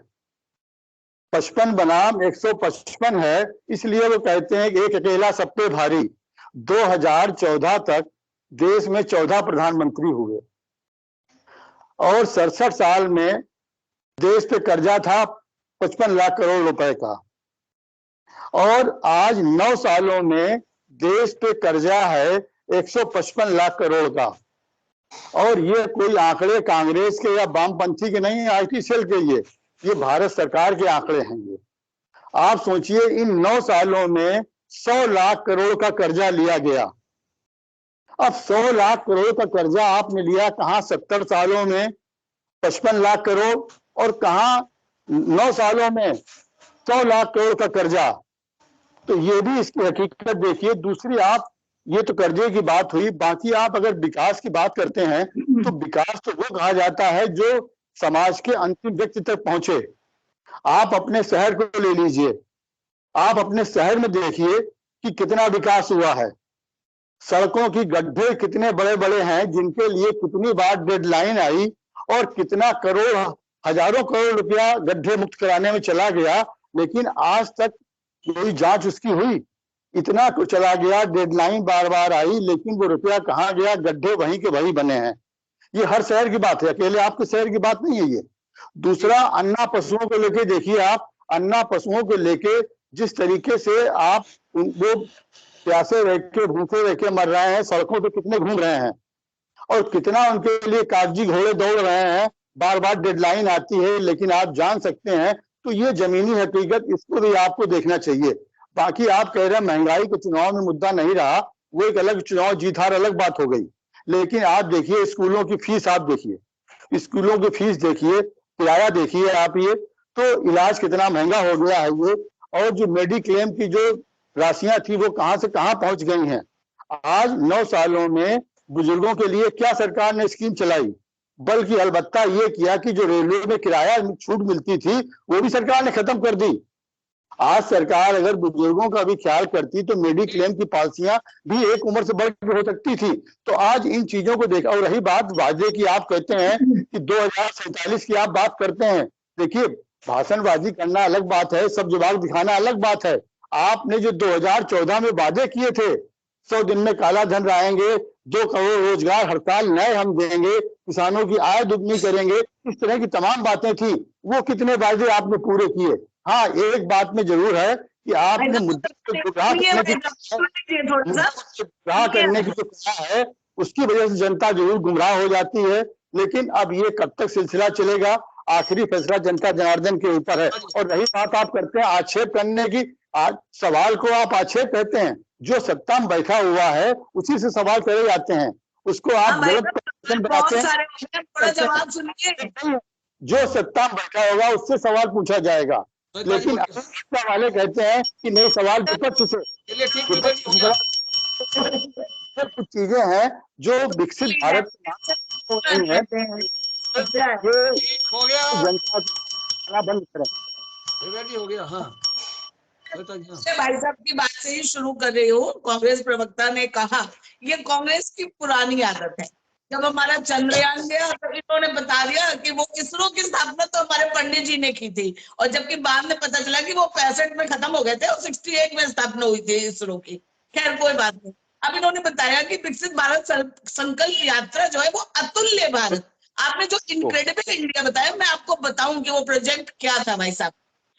Speaker 7: 55 बनाम 155 है, इसलिए वो कहते हैं कि एक अकेला सब पे भारी। 2014 तक देश में 14 प्रधानमंत्री हुए और 67 साल में देश पे कर्जा था 55 लाख करोड़ रुपए का, और आज 9 सालों में देश पे कर्जा है 155 लाख करोड़ का। और ये कोई आंकड़े कांग्रेस के या वामपंथी के नहीं, आईटी सेल के, ये भारत सरकार के आंकड़े हैं। ये आप सोचिए, इन 9 सालों में 100 लाख करोड़ का कर्जा लिया गया। अब 100 लाख करोड़ का कर्जा आपने लिया कहाँ 70 सालों में 55 लाख करोड़, और कहाँ 9 सालों में 100 लाख करोड़ का कर्जा। तो ये भी इसकी हकीकत देखिए। दूसरी, आप ये तो कर्जे की बात हुई, बाकी आप अगर विकास की बात करते हैं तो विकास तो वो कहा जाता है जो समाज के अंतिम व्यक्ति तक पहुंचे। आप अपने शहर को ले लीजिए, आप अपने शहर में देखिए कि कितना विकास हुआ है। सड़कों की गड्ढे कितने बड़े बड़े हैं जिनके लिए कितनी बार डेडलाइन आई और कितना करोड़, हजारों करोड़ रुपया गड्ढे मुक्त कराने में चला गया, लेकिन आज तक कोई जांच उसकी हुई? इतना चला गया, डेडलाइन बार बार आई, लेकिन वो रुपया कहाँ गया? गड्ढे वहीं के वहीं बने हैं। ये हर शहर की बात है, अकेले आपके शहर की बात नहीं है ये। दूसरा, अन्ना पशुओं को लेके देखिए, आप अन्ना पशुओं को लेके जिस तरीके से आप वो प्यासे रह के भूखे रह के मर रहे हैं, सड़कों पे कितने घूम रहे हैं और कितना उनके लिए कागजी घोड़े दौड़ रहे हैं, बार बार डेडलाइन आती है, लेकिन आप जान सकते हैं। तो ये जमीनी हकीकत, इसको भी आपको देखना चाहिए। बाकी आप कह रहे हैं महंगाई के चुनाव में मुद्दा नहीं रहा, वो एक अलग चुनाव जीत हार अलग बात हो गई। लेकिन आप देखिए स्कूलों की फीस, आप देखिए स्कूलों की फीस, देखिए किराया, देखिए आप, ये तो इलाज कितना महंगा हो गया है ये। और जो मेडिक्लेम की जो राशियां थी वो कहां से कहां पहुंच गई हैं। आज 9 सालों में बुजुर्गों के लिए क्या सरकार ने स्कीम चलाई? बल्कि अलबत्ता ये किया कि जो रेलवे में किराया छूट मिलती थी वो भी सरकार ने खत्म कर दी। आज सरकार अगर बुजुर्गों का भी ख्याल करती तो मेडिक्लेम की पॉलिसियां भी एक उम्र से बढ़ के हो सकती थी। तो आज इन चीजों को देखा। और रही बात वादे की, आप कहते हैं कि 2047 की आप बात करते हैं। देखिए, भाषणबाजी करना अलग बात है, सब जवाब दिखाना अलग बात है। आपने जो 2014 में वादे किए थे, 100 दिन में काला धन लाएंगे, 2 करोड़ रोजगार हड़ताल नए हम देंगे, किसानों की आय दुगनी करेंगे, इस तरह की तमाम बातें थी, वो कितने वादे आपने पूरे किए? हाँ, एक बात में जरूर है कि आपने मुद्दे को गुमराह करने की जो कहा है, उसकी वजह से जनता जरूर गुमराह हो जाती है। लेकिन अब ये कब तक सिलसिला चलेगा, आखिरी फैसला जनता जनार्दन के ऊपर है। और रही बात आप करते हैं आक्षेप करने की, आज सवाल को आप आक्षेप कहते हैं, जो सत्ता में बैठा हुआ है उसी से सवाल करे जाते हैं, उसको आप गलत बनाते हैं। जो सत्ता में बैठा होगा उससे सवाल पूछा जाएगा। लेकिन सत्ता वाले कहते हैं कि नहीं, सवाल विपक्ष से। कुछ चीजें हैं जो विकसित भारत नहीं है, जनता बंद करें।
Speaker 1: हो गया। हाँ,
Speaker 8: भाई साहब की बात से ही शुरू कर रही हूँ। कांग्रेस प्रवक्ता ने कहा ये कांग्रेस की पुरानी आदत है। जब हमारा चंद्रयान गया तो इन्होंने बता दिया कि वो इसरो की स्थापना तो हमारे पंडित जी ने की थी, और जबकि बाद में पता चला कि वो 65 में खत्म हो गए थे और 68 में स्थापना हुई थी इसरो की। खैर कोई बात नहीं। अब इन्होंने बताया कि विकसित भारत संकल्प यात्रा जो है वो अतुल्य भारत, आपने जो इनक्रेडिबल इंडिया बताया, मैं आपको बताऊं कि वो प्रोजेक्ट क्या था भाई साहब।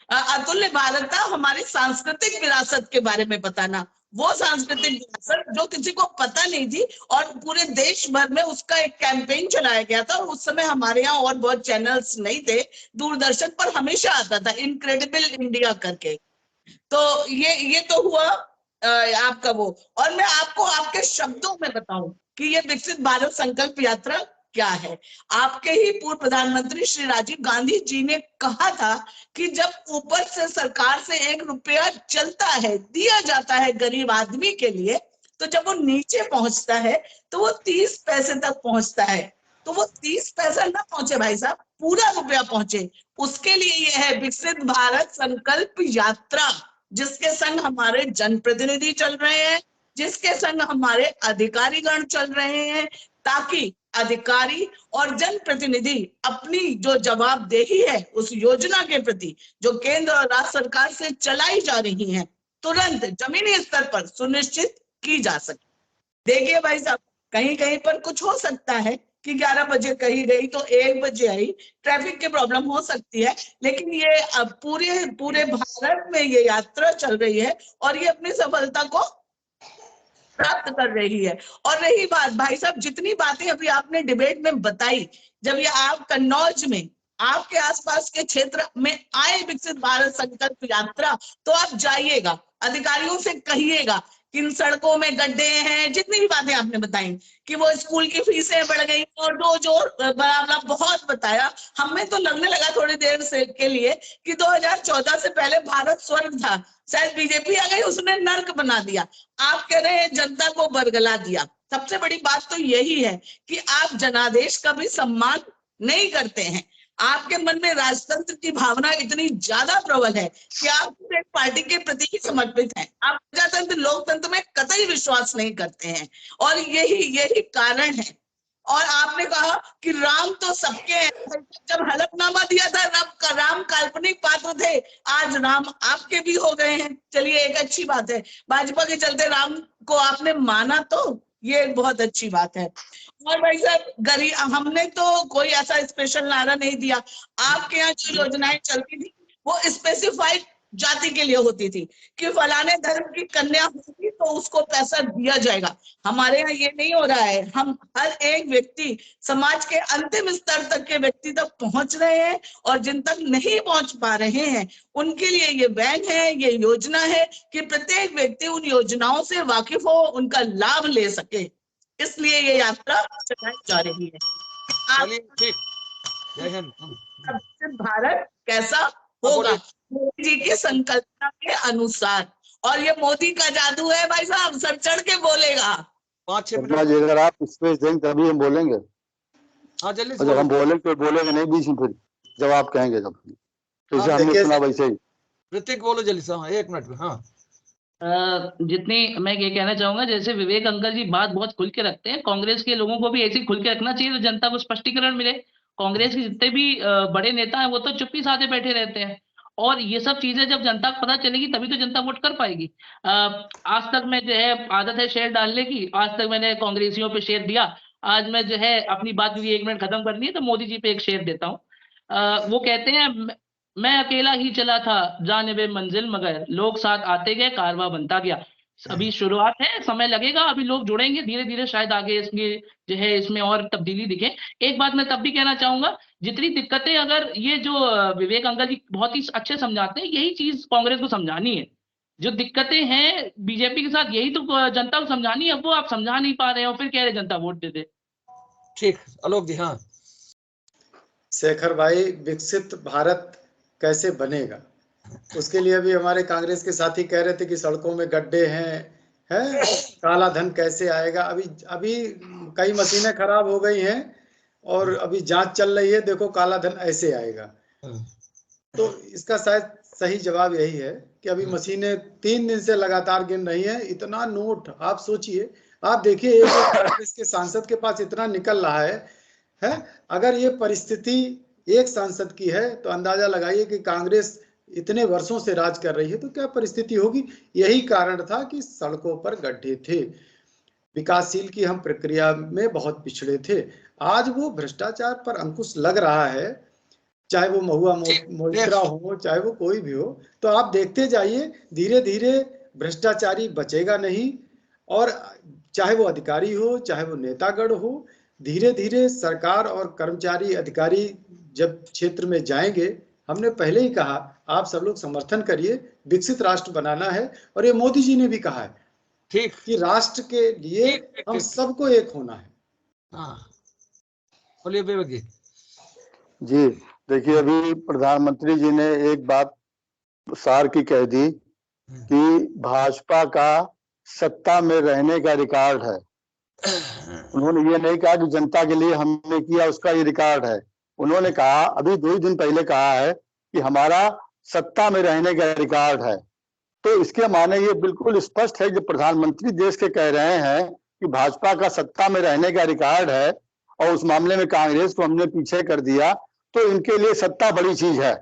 Speaker 8: अतुल्य भारत था हमारी सांस्कृतिक विरासत के बारे में बताना, वो सांस्कृतिक विरासत जो किसी को पता नहीं थी, और पूरे देश भर में उसका एक कैंपेन चलाया गया था। और उस समय हमारे यहाँ और बहुत चैनल्स नहीं थे, दूरदर्शन पर हमेशा आता था इनक्रेडिबल इंडिया करके। तो ये तो हुआ आपका वो। और मैं आपको आपके शब्दों में बताऊं कि ये विकसित भारत संकल्प यात्रा क्या है। आपके ही पूर्व प्रधानमंत्री श्री राजीव गांधी जी ने कहा था कि जब ऊपर से सरकार से 1 रुपया चलता है, दिया जाता है गरीब आदमी के लिए, तो जब वो नीचे पहुंचता है तो वो 30 पैसे तक पहुंचता है। तो वो 30 पैसा ना पहुंचे भाई साहब, पूरा रुपया पहुंचे। उसके लिए ये है विकसित भारत संकल्प यात्रा, जिसके संग हमारे जनप्रतिनिधि चल रहे हैं, जिसके संग हमारे अधिकारीगण चल रहे हैं, ताकि अधिकारी और जनप्रतिनिधि अपनी जो जवाबदेही है उस योजना के प्रति जो केंद्र और राज्य सरकार से चलाई जा रही है, तुरंत जमीनी स्तर पर सुनिश्चित की जा सके। देखिए भाई साहब, कहीं कहीं पर कुछ हो सकता है कि 11 बजे कहीं गई तो 1 बजे आई, ट्रैफिक की प्रॉब्लम हो सकती है, लेकिन ये अब पूरे भारत में ये यात्रा चल रही है और ये अपनी सफलता को प्राप्त कर रही है। और रही बात भाई साहब, जितनी बातें अभी आपने डिबेट में बताई, जब ये आप कन्नौज में आपके आसपास के क्षेत्र में आए विकसित भारत संकल्प यात्रा, तो आप जाइएगा, अधिकारियों से कहिएगा किन सड़कों में गड्ढे हैं, जितनी भी बातें आपने बताई कि वो स्कूल की फीसें बढ़ गई और बहुत बताया। हमें तो लगने लगा थोड़ी देर से के लिए कि 2014 से पहले भारत स्वर्ग था, शायद बीजेपी आ गई उसने नर्क बना दिया। आप कह रहे हैं जनता को बरगला दिया। सबसे बड़ी बात तो यही है कि आप जनादेश का भी सम्मान नहीं करते हैं। आपके मन में राजतंत्र की भावना इतनी ज्यादा प्रबल है कि आप एक पार्टी के प्रति ही समर्पित हैं। आप प्रजातंत्र लोकतंत्र में कतई विश्वास नहीं करते हैं, और यही कारण है। और आपने कहा कि राम तो सबके हैं। जब हलफनामा दिया था राम काल्पनिक पात्र थे, आज राम आपके भी हो गए हैं। चलिए, एक अच्छी बात है, भाजपा के चलते राम को आपने माना, तो ये बहुत अच्छी बात है। और भाई साहब, हमने तो कोई ऐसा स्पेशल नारा नहीं दिया। आपके यहाँ जो योजनाएं चलती थी वो स्पेसिफाइड जाति के लिए होती थी कि फलाने धर्म की कन्या होगी तो उसको पैसा दिया जाएगा। हमारे यहाँ ये नहीं हो रहा है। हम हर एक व्यक्ति, समाज के अंतिम स्तर तक के व्यक्ति तक पहुंच रहे हैं, और जिन तक नहीं पहुंच पा रहे हैं उनके लिए ये बैंक है, ये योजना है कि प्रत्येक व्यक्ति उन योजनाओं से वाकिफ हो, उनका लाभ ले सके। इसलिए ये यात्रा चलाई जा रही है। भारत कैसा होगा मोदी जी की संकल्पना के अनुसार, और ये मोदी का जादू है भाई साहब, सर चढ़ के बोलेगा।
Speaker 7: 5-6 मिनट अगर आप स्पेस दें तभी हम बोलेंगे।
Speaker 1: हाँ जल्दी
Speaker 7: और जब हम बोलेंगे तो बोलेंगे नहीं बीच में, फिर जवाब कहेंगे जब जैसे हमने सुना वैसे ही।
Speaker 1: ऋतिक बोलो जल्दी से। हाँ 1 मिनट में। हाँ
Speaker 2: जितनी मैं ये कहना चाहूंगा, जैसे विवेक अंकल जी बात बहुत खुल के रखते हैं, कांग्रेस के लोगों को भी ऐसे ही खुल के रखना चाहिए, तो जनता को स्पष्टीकरण मिले। कांग्रेस के जितने भी बड़े नेता हैं वो तो चुप्पी साधे बैठे रहते हैं, और ये सब चीजें जब जनता को पता चलेगी तभी तो जनता वोट कर पाएगी। आज तक मैं जो है आदत है शेयर डालने की, आज तक मैंने कांग्रेसियों पे शेयर दिया, आज मैं जो है अपनी बात भी 1 मिनट खत्म करनी है तो मोदी जी पे एक शेयर देता हूँ। वो कहते हैं, मैं अकेला ही चला था जानिबे मंजिल, मगर लोग साथ आते गए, कारवां बनता गया। अभी शुरुआत है, समय लगेगा, अभी लोग जुड़ेंगे धीरे धीरे, शायद आगे इसके जो है इसमें और तब्दीली दिखे। एक बात मैं तब भी कहना चाहूंगा, जितनी दिक्कतें, अगर ये जो विवेक अंकल जी बहुत ही अच्छे समझाते हैं, यही चीज कांग्रेस को समझानी है। जो दिक्कतें हैं बीजेपी के साथ, यही तो जनता को समझानी है, वो आप समझा नहीं पा रहे हो, फिर कह रहे जनता वोट दे दे।
Speaker 1: ठीक, आलोक जी। हाँ
Speaker 3: शेखर भाई, विकसित भारत कैसे बनेगा, उसके लिए भी हमारे कांग्रेस के साथी कह रहे थे कि सड़कों में गड्ढे हैं, काला धन कैसे आएगा। अभी कई मशीनें खराब हो गई हैं और अभी जांच चल रही है, देखो काला धन ऐसे आएगा। तो इसका शायद सही जवाब यही है कि अभी मशीनें 3 दिन से लगातार गिन रही हैं। इतना नोट आप सोचिए, आप देखिए एक कांग्रेस के सांसद के पास इतना निकल रहा है। अगर ये परिस्थिति एक सांसद की है तो अंदाजा लगाइए कि कांग्रेस इतने वर्षों से राज कर रही है तो क्या परिस्थिति होगी। यही कारण था कि सड़कों पर गड्ढे थे, विकासशील की हम प्रक्रिया में बहुत पिछड़े थे। आज वो भ्रष्टाचार पर अंकुश लग रहा है, चाहे वो महुआ मोइत्रा हो, चाहे वो कोई भी हो। तो आप देखते जाइए, धीरे धीरे भ्रष्टाचारी बचेगा नहीं, और चाहे वो अधिकारी हो, चाहे वो नेतागण हो, धीरे धीरे सरकार और कर्मचारी अधिकारी जब क्षेत्र में जाएंगे, हमने पहले ही कहा, आप सब लोग समर्थन करिए, विकसित राष्ट्र बनाना है। और ये मोदी जी ने भी कहा है
Speaker 1: ठीक
Speaker 3: कि राष्ट्र के लिए हम सबको एक होना है।
Speaker 1: हाँ बोलिए विवेक जी।
Speaker 7: जी देखिए, अभी प्रधानमंत्री जी ने एक बात सार की कह दी कि भाजपा का सत्ता में रहने का रिकॉर्ड है। उन्होंने ये नहीं कहा कि जनता के लिए हमने किया उसका ये रिकॉर्ड है। उन्होंने कहा, अभी 2 दिन पहले कहा है कि हमारा सत्ता में रहने का रिकॉर्ड है। तो इसके माने ये बिल्कुल स्पष्ट है कि प्रधानमंत्री देश के कह रहे हैं कि भाजपा का सत्ता में रहने का रिकॉर्ड है और उस मामले में कांग्रेस को हमने पीछे कर दिया, तो इनके लिए सत्ता बड़ी चीज है।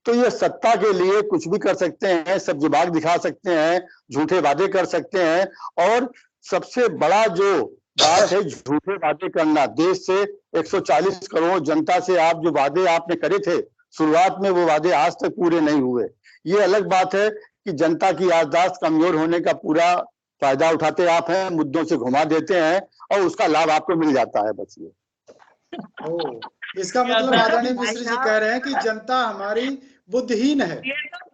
Speaker 7: तो ये सत्ता के लिए कुछ भी कर सकते हैं, सब्जीबाग दिखा सकते हैं, झूठे वादे कर सकते हैं, और सबसे बड़ा जो बात है झूठे वादे करना। देश से 140 करोड़ जनता से आप जो वादे आपने करे थे शुरुआत में, वो वादे आज तक पूरे नहीं हुए। ये अलग बात है कि जनता की याददाश्त कमजोर होने का पूरा फायदा उठाते आप हैं, मुद्दों से घुमा देते हैं और उसका लाभ आपको मिल जाता है। बस ये
Speaker 3: इसका मतलब आदरणीय मिश्र जी कह रहे हैं कि जनता हमारी बुद्धिहीन है।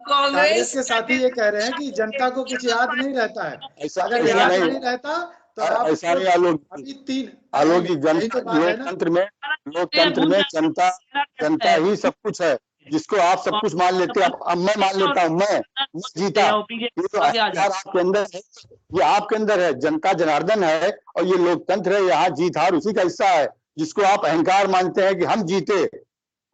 Speaker 3: कांग्रेस के साथी ये कह रहे हैं कि जनता को कुछ याद नहीं रहता है। अगर याद नहीं रहता तो आप
Speaker 7: ऐसा नहीं आलोक जी, लोकतंत्र में जनता ही सब कुछ है, जिसको आप सब कुछ मान लेते हैं। अब मैं मान लेता हूँ, मैं जीता, ये तो आपके अंदर है, ये आपके अंदर है। जनता जनार्दन है और ये लोकतंत्र है, यहाँ जीत हार उसी का हिस्सा है, जिसको आप अहंकार मानते हैं कि हम जीते।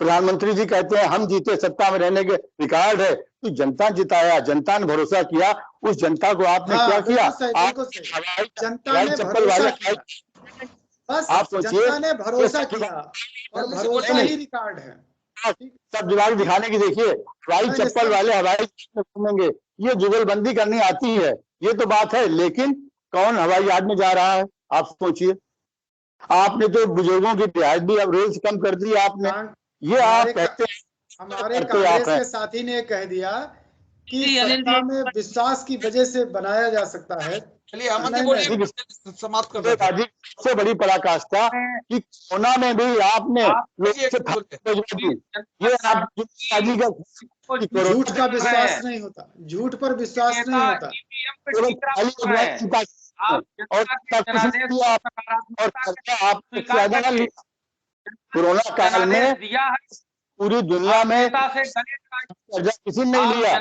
Speaker 7: प्रधानमंत्री जी कहते हैं हम जीते, सत्ता में रहने के रिकॉर्ड है। तो जनता जिताया, जनता ने भरोसा किया, उस जनता को आपने क्या किया?
Speaker 3: जनता ने भरोसा किया, बस
Speaker 7: आप सोचिए,
Speaker 3: जनता ने भरोसा किया और भरोसा ही रिकॉर्ड है।
Speaker 7: सब जुगाड़ दिखाने की देखिए, हवाई चप्पल वाले हवाई घूमेंगे, ये जुगलबंदी करनी आती है, ये तो बात है। लेकिन कौन हवाई जहाज में जा रहा है आप सोचिए। आपने तो बुजुर्गों की रियायत भी अब रेंज कम कर दी आपने। ये आप कहते हैं,
Speaker 3: हमारे कांग्रेस के साथी ने कह दिया कि सत्ता में विश्वास की वजह से बनाया जा सकता है।
Speaker 1: चलिए समाप्त कर दो।
Speaker 7: सबसे बड़ी पराकाष्ठा कि कोरोना में भी आपने
Speaker 3: झूठ का विश्वास नहीं होता, झूठ पर विश्वास नहीं होता।
Speaker 7: कोरोना काल में पूरी दुनिया में कर्जा किसी ने नहीं लिया।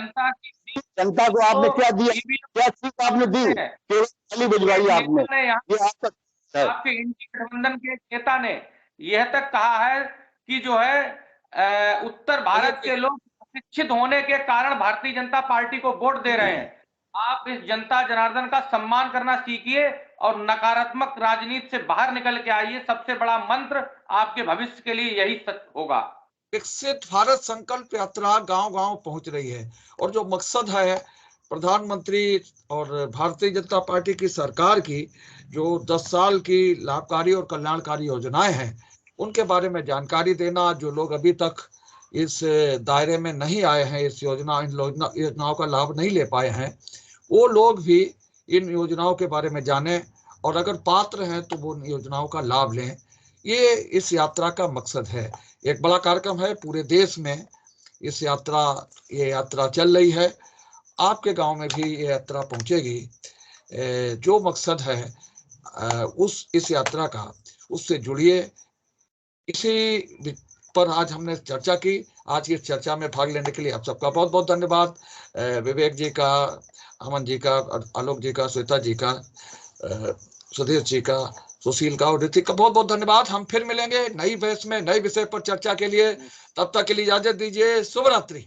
Speaker 7: जनता को आपने क्या दिया, क्या चीज आपने दी? केवल खाली भिजवाई आपने। ये
Speaker 5: आपके इंडी गठबंधन के नेता ने यह तक कहा है कि जो है उत्तर भारत के लोग शिक्षित होने के कारण भारतीय जनता पार्टी को वोट दे रहे हैं। आप इस जनता जनार्दन का सम्मान करना सीखिए और नकारात्मक राजनीति से बाहर निकल के आइए। सबसे बड़ा मंत्र आपके भविष्य के लिए यही सत्य होगा।
Speaker 1: विकसित भारत संकल्प यात्रा गांव-गांव पहुंच रही है और जो मकसद है प्रधानमंत्री और भारतीय जनता पार्टी की सरकार की जो 10 साल की लाभकारी और कल्याणकारी योजनाएं हैं उनके बारे में जानकारी देना। जो लोग अभी तक इस दायरे में नहीं आए हैं, इस योजनाओं का लाभ नहीं ले पाए हैं, वो लोग भी इन योजनाओं के बारे में जानें और अगर पात्र हैं तो वो इन योजनाओं का लाभ लें। ये इस यात्रा का मकसद है। एक बड़ा कार्यक्रम है, पूरे देश में ये यात्रा चल रही है। आपके गांव में भी ये यात्रा पहुंचेगी। जो मकसद है इस यात्रा का, उससे जुड़िए। इसी पर आज हमने चर्चा की। आज की इस चर्चा में भाग लेने के लिए आप सबका बहुत बहुत धन्यवाद। विवेक जी का, अमन जी का, आलोक जी का, श्वेता जी का, सुधीर जी का, सुशील का और ऋतिक का बहुत बहुत धन्यवाद। हम फिर मिलेंगे नई बहस में, नए विषय पर चर्चा के लिए। तब तक के लिए इजाजत दीजिए। शुभ रात्रि।